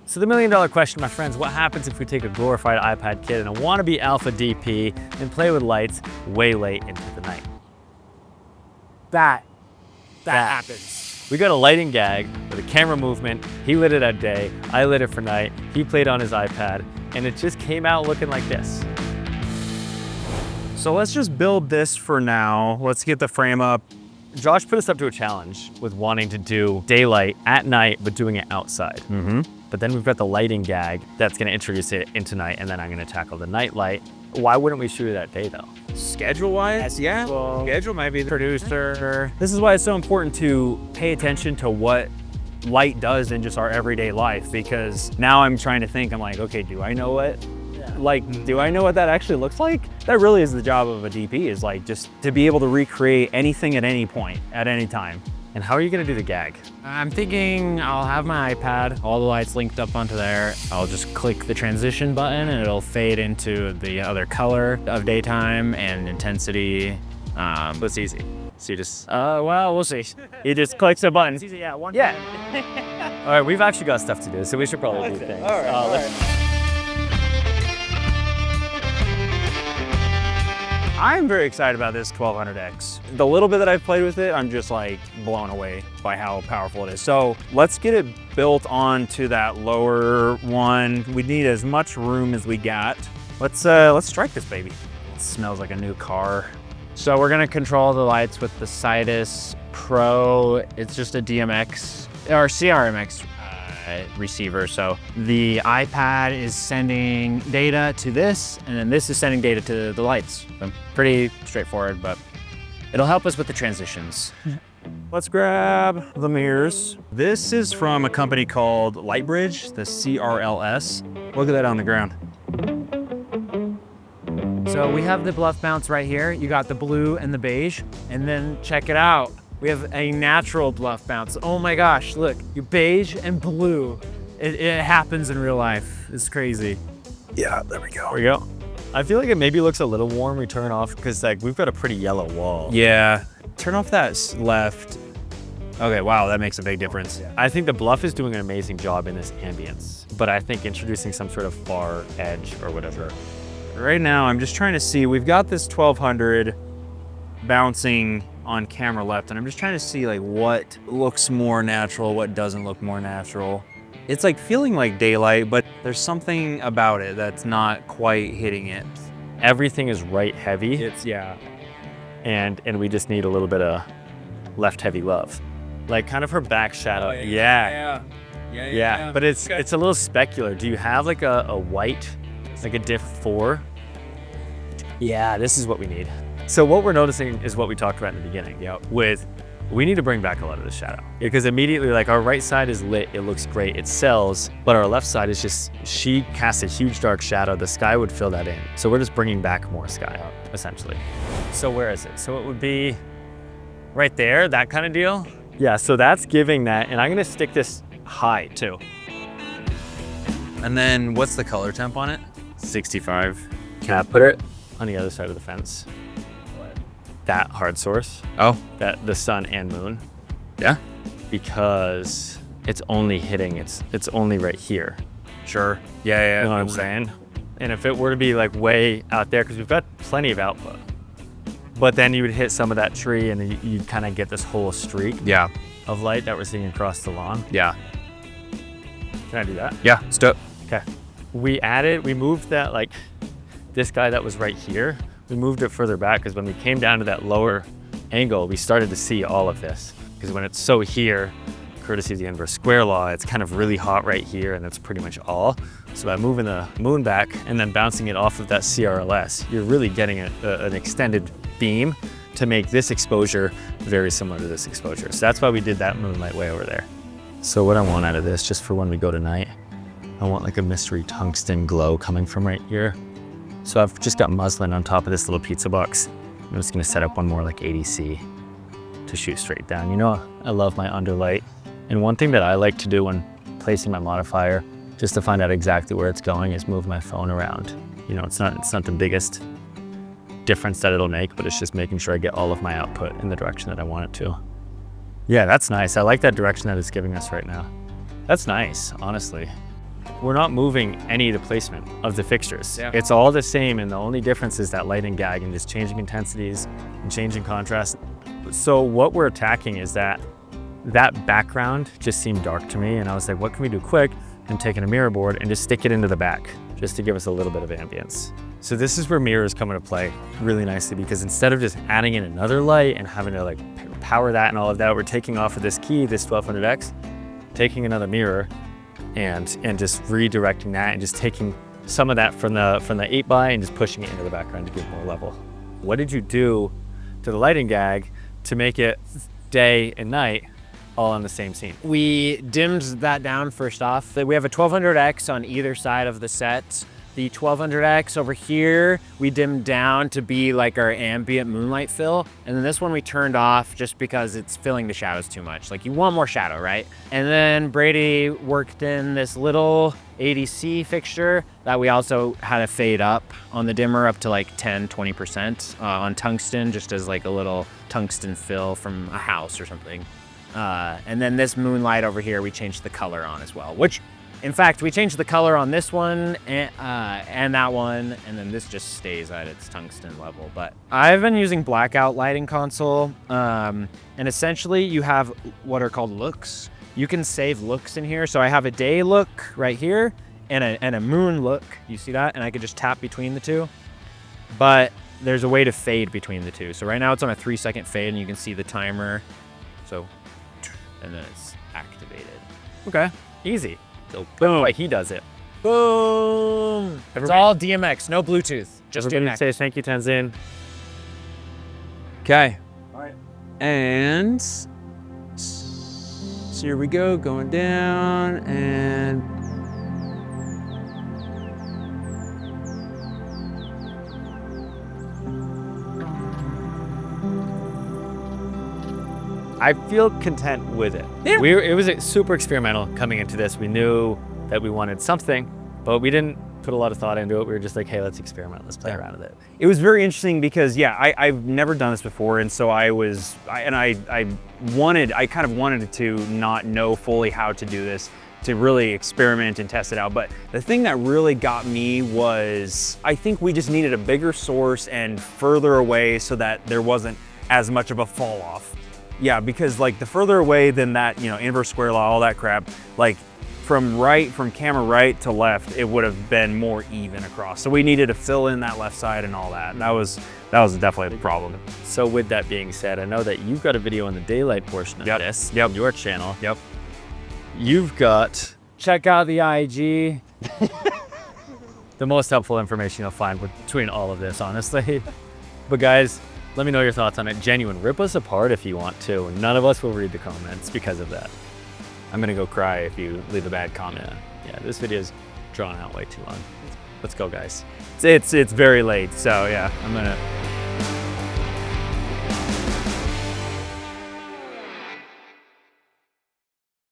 So the $1 million question, my friends, what happens if we take a glorified iPad kit and a wannabe alpha DP and play with lights way late into the night? That happens. We got a lighting gag with a camera movement. He lit it at day, I lit it for night. He played on his iPad, and it just came out looking like this. So let's just build this for now. Let's get the frame up. Josh put us up to a challenge with wanting to do daylight at night, but doing it outside. But then we've got the lighting gag that's gonna introduce it into night, and then I'm gonna tackle the night light. Why wouldn't we shoot it that day though? Schedule-wise, yeah. Well, Schedule might be the producer. This is why it's so important to pay attention to what light does in just our everyday life, because now I'm trying to think, I'm like, okay, do I know what that actually looks like? That really is the job of a DP, is like just to be able to recreate anything at any point, at any time. And how are you gonna do the gag? I'm thinking I'll have my iPad, all the lights linked up onto there. I'll just click the transition button and it'll fade into the other color of daytime and intensity. It's easy. So you just, Well, we'll see. He just clicks a button. It's easy, yeah, one Yeah. all right, we've actually got stuff to do, so we should probably do things. All right. I'm very excited about this 1200X. The little bit that I've played with it, I'm just like blown away by how powerful it is. So let's get it built onto that lower one. We need as much room as we got. Let's strike this baby. It smells like a new car. So we're gonna control the lights with the Sidus Pro. It's just a DMX or CRMX receiver. So the iPad is sending data to this, and then this is sending data to the lights. So pretty straightforward, but it'll help us with the transitions. Let's grab the mirrors. This is from a company called Lightbridge, the CRLS. Look at that on the ground. So we have the bluff bounce right here. You got the blue and the beige, and then check it out. We have a natural bluff bounce. Oh my gosh, look, your beige and blue. It happens in real life. It's crazy. Yeah, there we go. There we go. I feel like it maybe looks a little warm. We turn off, because like we've got a pretty yellow wall. Yeah, turn off that left. Okay, wow, that makes a big difference. I think the bluff is doing an amazing job in this ambience, but I think introducing some sort of far edge or whatever. Right now, I'm just trying to see, we've got this 1200 bouncing on camera left, and I'm just trying to see like what looks more natural, what doesn't look more natural. It's like feeling like daylight, but there's something about it that's not quite hitting it. Everything is right heavy, Yeah. and we just need a little bit of left heavy love. Like kind of her back shadow. Yeah. But it's a little specular. Do you have like a white, like a diff 4? Yeah, this is what we need. So what we're noticing is what we talked about in the beginning. We need to bring back a lot of the shadow, because immediately like our right side is lit, it looks great, it sells, but our left side is just, she casts a huge dark shadow, the sky would fill that in. So we're just bringing back more sky out, essentially. So where is it? So it would be right there, that kind of deal. Yeah, so that's giving that, and I'm gonna stick this high too. And then what's the color temp on it? 65. Can I put it on the other side of the fence? That hard source. Oh. That the sun and moon. Yeah. Because it's only hitting, it's only right here. Sure. Yeah. You know what I'm saying? And if it were to be like way out there, because we've got plenty of output, but then you would hit some of that tree and you'd kind of get this whole streak of light that we're seeing across the lawn. Yeah. Can I do that? Yeah, let's do it. Okay. We moved that, like this guy that was right here, we moved it further back because when we came down to that lower angle, we started to see all of this. Because when it's so here, courtesy of the inverse square law, it's kind of really hot right here, and that's pretty much all. So by moving the moon back and then bouncing it off of that CRLS, you're really getting an extended beam to make this exposure very similar to this exposure. So that's why we did that moonlight way over there. So what I want out of this, just for when we go tonight, I want like a mystery tungsten glow coming from right here. So I've just got muslin on top of this little pizza box. I'm just gonna set up one more like ADC to shoot straight down. You know, I love my underlight. And one thing that I like to do when placing my modifier, just to find out exactly where it's going, is move my phone around. You know, it's not the biggest difference that it'll make, but it's just making sure I get all of my output in the direction that I want it to. Yeah, that's nice. I like that direction that it's giving us right now. That's nice, honestly. we're not moving any of the placement of the fixtures. Yeah. It's all the same, and the only difference is that light and gag and just changing intensities and changing contrast. So what we're attacking is that background just seemed dark to me, and I was like, what can we do quick? I'm taking a mirror board and just stick it into the back, just to give us a little bit of ambience. So this is where mirrors come into play really nicely, because instead of just adding in another light and having to like power that and all of that, we're taking off of this key, this 1200X, taking another mirror and just redirecting that and just taking some of that from the 8x and just pushing it into the background to give more level. What did you do to the lighting gag to make it day and night all on the same scene? We dimmed that down first off. We have a 1200X on either side of the set. The 1200X over here, we dimmed down to be like our ambient moonlight fill. And then this one we turned off just because it's filling the shadows too much. Like you want more shadow, right? And then Brady worked in this little ADC fixture that we also had to fade up on the dimmer up to like 10, 20% on tungsten, just as like a little tungsten fill from a house or something. And then this moonlight over here, we changed the color on as well, which in fact, we changed the color on this one and that one, and then this just stays at its tungsten level. But I've been using blackout lighting console, and essentially you have what are called looks. You can save looks in here. So I have a day look right here and a moon look. You see that? And I could just tap between the two. But there's a way to fade between the two. So right now it's on a 3-second fade, and you can see the timer. So, and then it's activated. Okay, easy. So boom, like he does it. Boom! It's all DMX, no Bluetooth, just DMX. Say thank you, Tenzin. Okay. All right. And so here we go, going down, and I feel content with it. Yeah. It was super experimental coming into this. We knew that we wanted something, but we didn't put a lot of thought into it. We were just like, hey, let's experiment. Let's play around with it. It was very interesting because, yeah, I've never done this before, and so I kind of wanted to not know fully how to do this, to really experiment and test it out. But the thing that really got me was, I think we just needed a bigger source and further away so that there wasn't as much of a fall off. Yeah, because like the further away than that, you know, inverse square law, all that crap, like from camera right to left, it would have been more even across. So we needed to fill in that left side and all that. And that was definitely the problem. So with that being said, I know that you've got a video on the daylight portion of this. Yep. On your channel. Yep. You've got Check out the IG. the most helpful information you'll find between all of this, honestly. But guys, let me know your thoughts on it. Genuine, rip us apart if you want to. None of us will read the comments because of that. I'm gonna go cry if you leave a bad comment. Yeah, this video's drawn out way too long. Let's go, guys. It's very late, so yeah, I'm gonna